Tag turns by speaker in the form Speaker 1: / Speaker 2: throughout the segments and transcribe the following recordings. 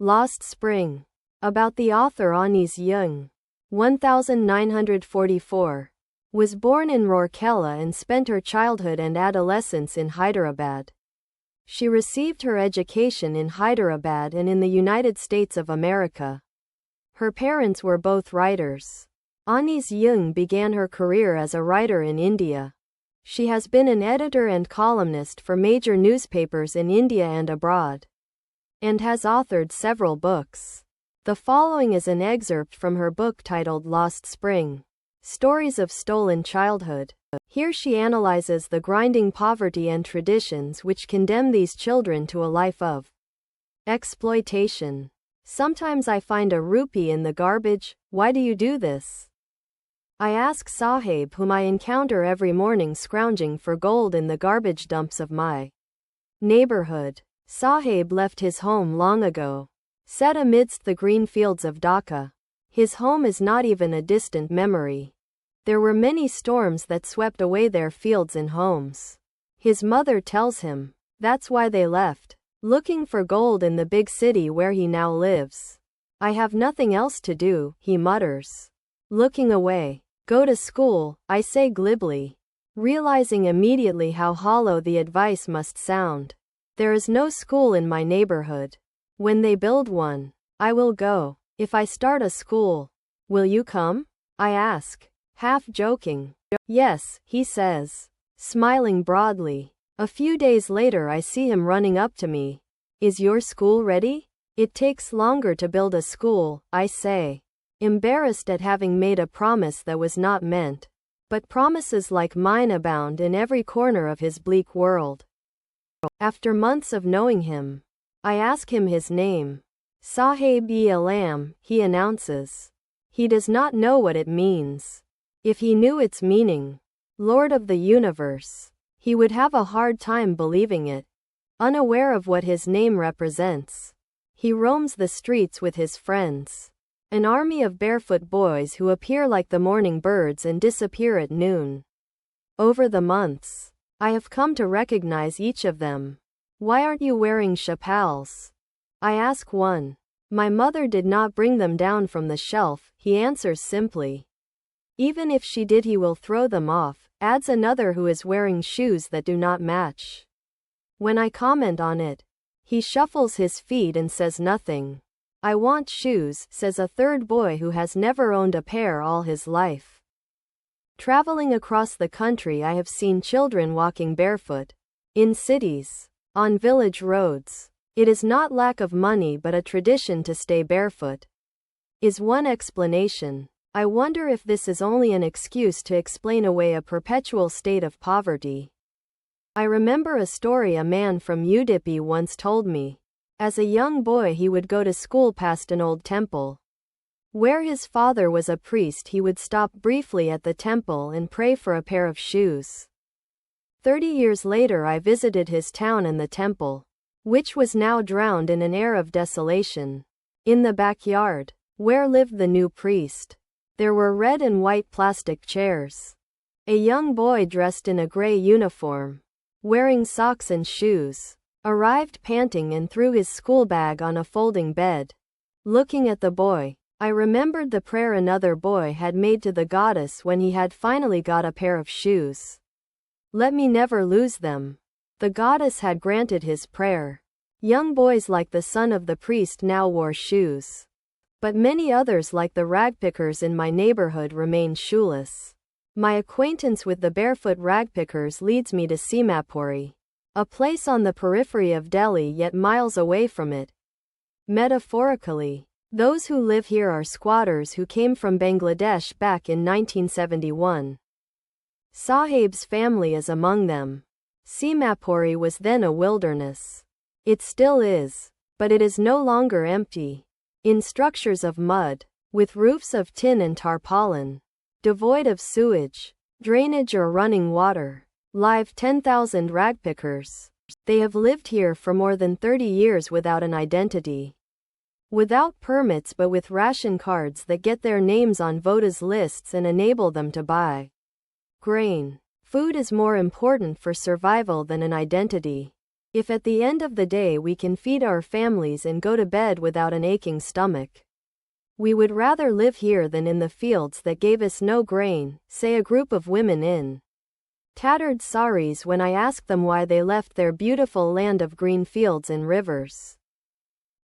Speaker 1: Lost Spring. About the author Anis Jung, 1944, was born in Rourkela and spent her childhood and adolescence in Hyderabad. She received her education in Hyderabad and in the United States of America. Her parents were both writers. Anis Jung began her career as a writer in India. She has been an editor and columnist for major newspapers in India and abroad, and has authored several books. The following is an excerpt from her book titled Lost Spring: Stories of Stolen Childhood. Here she analyzes the grinding poverty and traditions which condemn these children to a life of exploitation. Sometimes I find a rupee in the garbage. Why do you do this? I ask Sahib, whom I encounter every morning scrounging for gold in the garbage dumps of my neighborhood. Sahib left his home long ago, set amidst the green fields of Dhaka. His home is not even a distant memory. There were many storms that swept away their fields and homes. His mother tells him that's why they left, looking for gold in the big city where he now lives. I have nothing else to do, he mutters, looking away. Go to school, I say glibly, realizing immediately how hollow the advice must sound. There is no school in my neighborhood. When they build one, I will go. If I start a school, will you come? I ask, half joking. Yes, he says, smiling broadly. A few days later I see him running up to me. Is your school ready? It takes longer to build a school, I say, embarrassed at having made a promise that was not meant. But promises like mine abound in every corner of his bleak world. After months of knowing him, I ask him his name. Sahib-e-Alam, he announces. He does not know what it means. If he knew its meaning, Lord of the Universe, he would have a hard time believing it. Unaware of what his name represents, he roams the streets with his friends, an army of barefoot boys who appear like the morning birds and disappear at noon. Over the months, I have come to recognize each of them. Why aren't you wearing chapels? I ask one. My mother did not bring them down from the shelf, he answers simply. Even if she did, he will throw them off, adds another who is wearing shoes that do not match. When I comment on it, he shuffles his feet and says nothing. I want shoes, says a third boy who has never owned a pair all his life. Traveling across the country, I have seen children walking barefoot. In cities, on village roads. It is not lack of money but a tradition to stay barefoot, is one explanation. I wonder if this is only an excuse to explain away a perpetual state of poverty. I remember a story a man from Udupi once told me. As a young boy he would go to school past an old temple. Where his father was a priest, he would stop briefly at the temple and pray for a pair of shoes. 30 years later I visited his town and the temple, which was now drowned in an air of desolation. In the backyard, where lived the new priest, there were red and white plastic chairs. A young boy dressed in a gray uniform, wearing socks and shoes, arrived panting and threw his school bag on a folding bed. Looking at the boy, I remembered the prayer another boy had made to the goddess when he had finally got a pair of shoes. Let me never lose them. The goddess had granted his prayer. Young boys like the son of the priest now wore shoes. But many others like the ragpickers in my neighborhood remained shoeless. My acquaintance with the barefoot ragpickers leads me to Simapuri, a place on the periphery of Delhi yet miles away from it. Metaphorically, those who live here are squatters who came from Bangladesh back in 1971. Sahib's family is among them. Simapuri was then a wilderness. It still is, but it is no longer empty. In structures of mud, with roofs of tin and tarpaulin, devoid of sewage, drainage or running water, live 10,000 ragpickers. They have lived here for more than 30 years without an identity, without permits but with ration cards that get their names on voters' lists and enable them to buy grain. Food is more important for survival than an identity. If at the end of the day we can feed our families and go to bed without an aching stomach, we would rather live here than in the fields that gave us no grain, say a group of women in tattered saris when I ask them why they left their beautiful land of green fields and rivers.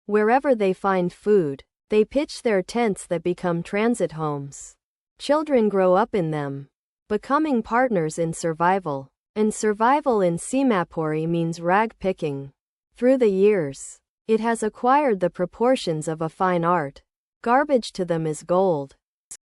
Speaker 1: Wherever they find food, they pitch their tents that become transit homes. Children grow up in them, becoming partners in survival. And survival in Simapuri means rag picking. Through the years, it has acquired the proportions of a fine art. Garbage to them is gold.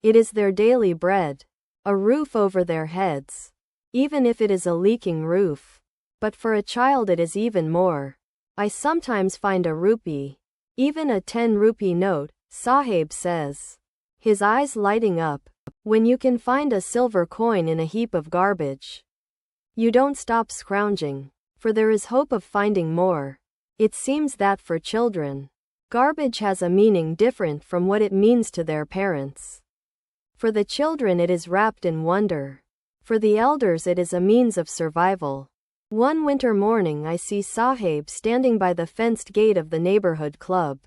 Speaker 1: It is their daily bread, a roof over their heads, even if it is a leaking roof. But for a child it is even more. I sometimes find a rupee, even a 10-rupee note, Sahib says, his eyes lighting up. When you can find a silver coin in a heap of garbage, you don't stop scrounging, for there is hope of finding more. It seems that for children, garbage has a meaning different from what it means to their parents. For the children it is wrapped in wonder. For the elders it is a means of survival. One winter morning I see Sahib standing by the fenced gate of the neighborhood club,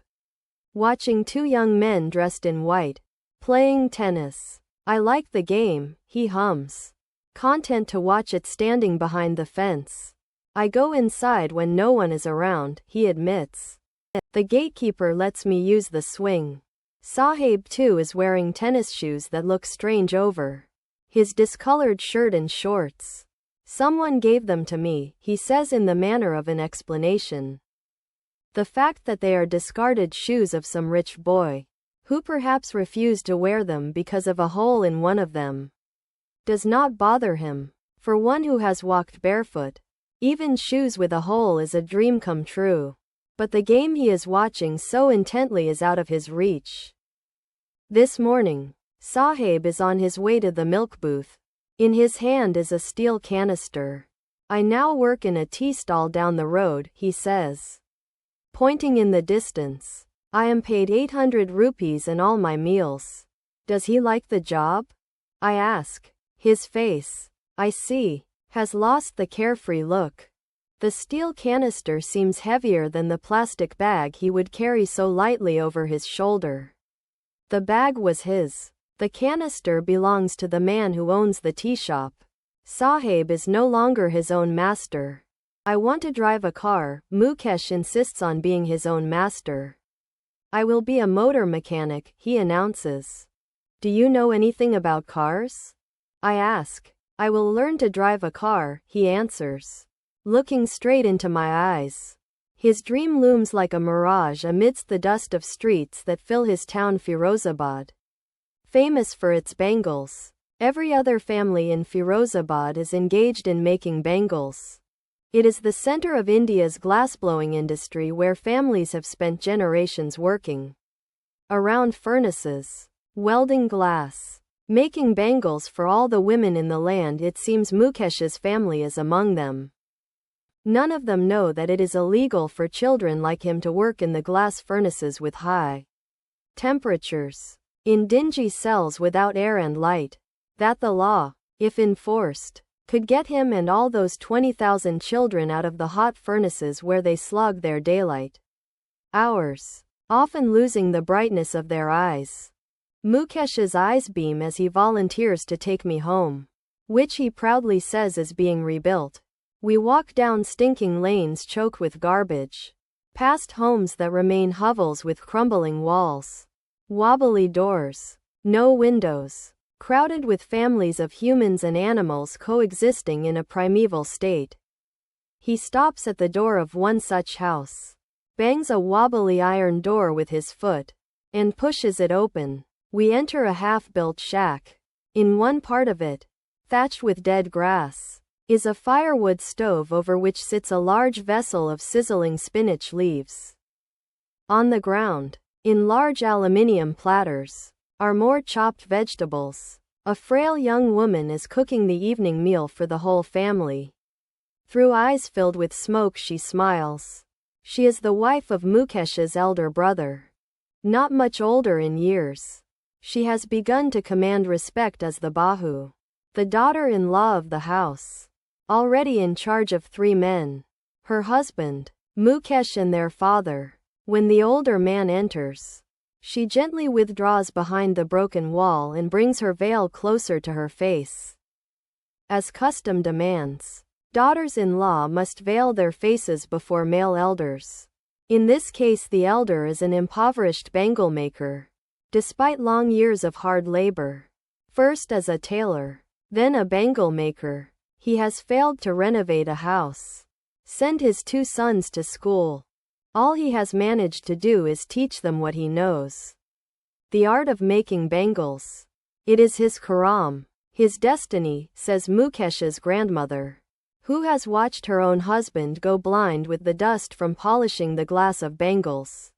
Speaker 1: watching two young men dressed in white, playing tennis. I like the game, he hums, content to watch it standing behind the fence. I go inside when no one is around, he admits. The gatekeeper lets me use the swing. Sahib too is wearing tennis shoes that look strange over his discolored shirt and shorts. Someone gave them to me, he says in the manner of an explanation. The fact that they are discarded shoes of some rich boy, who perhaps refused to wear them because of a hole in one of them, does not bother him. For one who has walked barefoot, even shoes with a hole is a dream come true. But the game he is watching so intently is out of his reach. This morning, Sahib is on his way to the milk booth. In his hand is a steel canister. I now work in a tea stall down the road, he says, pointing in the distance. I am paid 800 rupees and all my meals. Does he like the job? I ask. His face, I see, has lost the carefree look. The steel canister seems heavier than the plastic bag he would carry so lightly over his shoulder. The bag was his. The canister belongs to the man who owns the tea shop. Sahib is no longer his own master. I want to drive a car, Mukesh insists on being his own master. I will be a motor mechanic, he announces. Do you know anything about cars? I ask. I will learn to drive a car, he answers, looking straight into my eyes. His dream looms like a mirage amidst the dust of streets that fill his town Firozabad, famous for its bangles. Every other family in Firozabad is engaged in making bangles. It is the center of India's glassblowing industry where families have spent generations working around furnaces, welding glass, making bangles for all the women in the land. It seems Mukesh's family is among them. None of them know that it is illegal for children like him to work in the glass furnaces with high temperatures, in dingy cells without air and light. That the law, if enforced, could get him and all those 20,000 children out of the hot furnaces where they slog their daylight hours, often losing the brightness of their eyes. Mukesh's eyes beam as he volunteers to take me home, which he proudly says is being rebuilt. We walk down stinking lanes choked with garbage, past homes that remain hovels with crumbling walls, wobbly doors, no windows, crowded with families of humans and animals coexisting in a primeval state. He stops at the door of one such house, bangs a wobbly iron door with his foot, and pushes it open. We enter a half-built shack. In one part of it, thatched with dead grass, is a firewood stove over which sits a large vessel of sizzling spinach leaves. On the ground, in large aluminium platters, are more chopped vegetables. A frail young woman is cooking the evening meal for the whole family. Through eyes filled with smoke she smiles. She is the wife of Mukesh's elder brother. Not much older in years. She has begun to command respect as the Bahu, the daughter-in-law of the house, already in charge of 3 men, her husband, Mukesh, and their father. When the older man enters, she gently withdraws behind the broken wall and brings her veil closer to her face. As custom demands, daughters-in-law must veil their faces before male elders. In this case, the elder is an impoverished bangle maker. Despite long years of hard labor, first as a tailor, then a bangle maker, he has failed to renovate a house, send his 2 sons to school. All he has managed to do is teach them what he knows. The art of making bangles. It is his karam, his destiny, says Mukesh's grandmother, who has watched her own husband go blind with the dust from polishing the glass of bangles.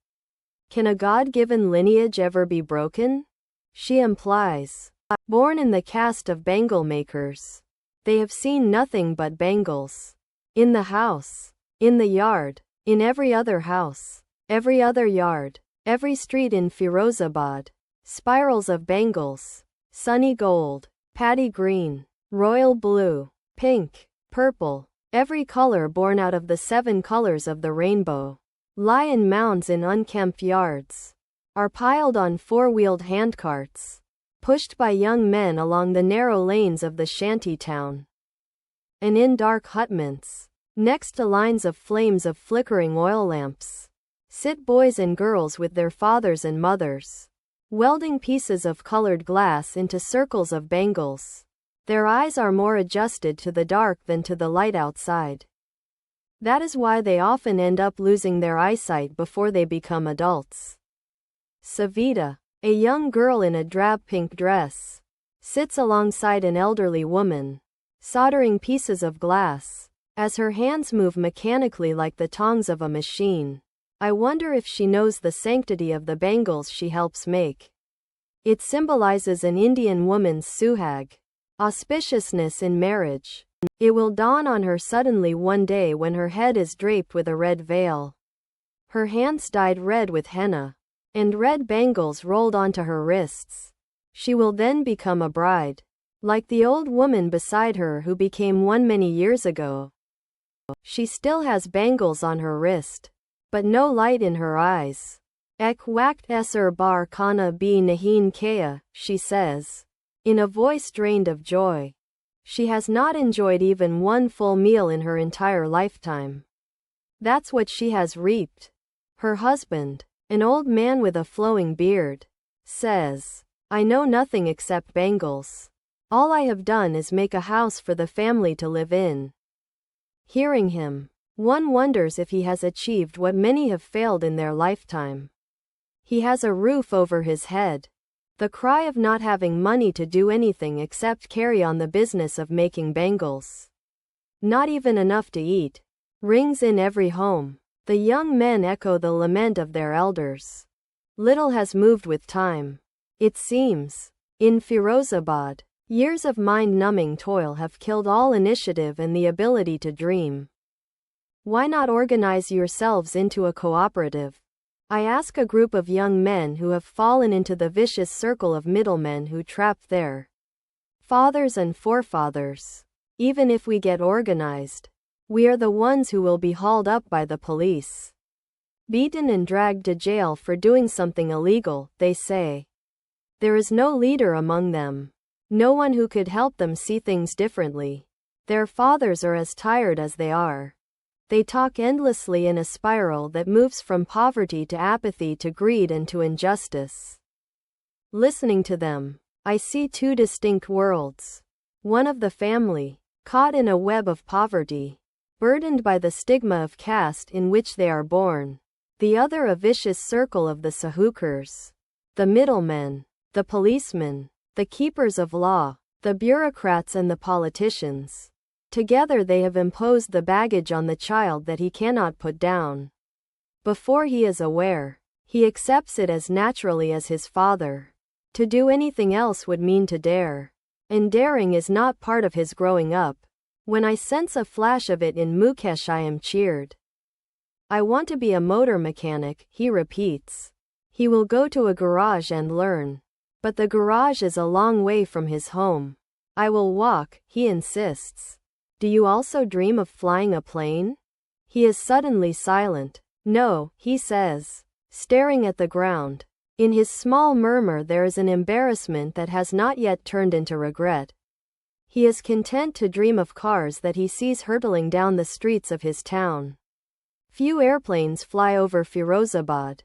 Speaker 1: Can a God-given lineage ever be broken? She implies. Born in the caste of bangle makers, they have seen nothing but bangles. In the house, in the yard, in every other house, every other yard, every street in Firozabad, spirals of bangles, sunny gold, paddy green, royal blue, pink, purple, every color born out of the 7 colors of the rainbow, lie in mounds in unkempt yards, are piled on 4-wheeled handcarts, pushed by young men along the narrow lanes of the shanty town. And in dark hutments, next to lines of flames of flickering oil lamps, sit boys and girls with their fathers and mothers, welding pieces of colored glass into circles of bangles. Their eyes are more adjusted to the dark than to the light outside. That is why they often end up losing their eyesight before they become adults. Savita, a young girl in a drab pink dress, sits alongside an elderly woman, soldering pieces of glass, as her hands move mechanically like the tongs of a machine. I wonder if she knows the sanctity of the bangles she helps make. It symbolizes an Indian woman's suhag, auspiciousness in marriage. It will dawn on her suddenly one day when her head is draped with a red veil, her hands dyed red with henna, and red bangles rolled onto her wrists. She will then become a bride, like the old woman beside her who became one many years ago. She still has bangles on her wrist, but no light in her eyes. Ek wakt esser bar kana bi nahin kaya, she says, in a voice drained of joy. She has not enjoyed even one full meal in her entire lifetime. That's what she has reaped. Her husband, an old man with a flowing beard, says, I know nothing except bangles. All I have done is make a house for the family to live in. Hearing him, one wonders if he has achieved what many have failed in their lifetime. He has a roof over his head. The cry of not having money to do anything except carry on the business of making bangles, not even enough to eat, rings in every home. The young men echo the lament of their elders. Little has moved with time, it seems. In Firozabad, years of mind-numbing toil have killed all initiative and the ability to dream. Why not organize yourselves into a cooperative? I ask a group of young men who have fallen into the vicious circle of middlemen who trap their fathers and forefathers. Even if we get organized, we are the ones who will be hauled up by the police, beaten and dragged to jail for doing something illegal, they say. There is no leader among them, no one who could help them see things differently. Their fathers are as tired as they are. They talk endlessly in a spiral that moves from poverty to apathy to greed and to injustice. Listening to them, I see 2 distinct worlds. One of the family, caught in a web of poverty, burdened by the stigma of caste in which they are born. The other a vicious circle of the sahukars, the middlemen, the policemen, the keepers of law, the bureaucrats and the politicians. Together they have imposed the baggage on the child that he cannot put down. Before he is aware, he accepts it as naturally as his father. To do anything else would mean to dare. And daring is not part of his growing up. When I sense a flash of it in Mukesh, I am cheered. I want to be a motor mechanic, he repeats. He will go to a garage and learn. But the garage is a long way from his home. I will walk, he insists. Do you also dream of flying a plane? He is suddenly silent. No, he says, staring at the ground. In his small murmur there is an embarrassment that has not yet turned into regret. He is content to dream of cars that he sees hurtling down the streets of his town. Few airplanes fly over Firozabad.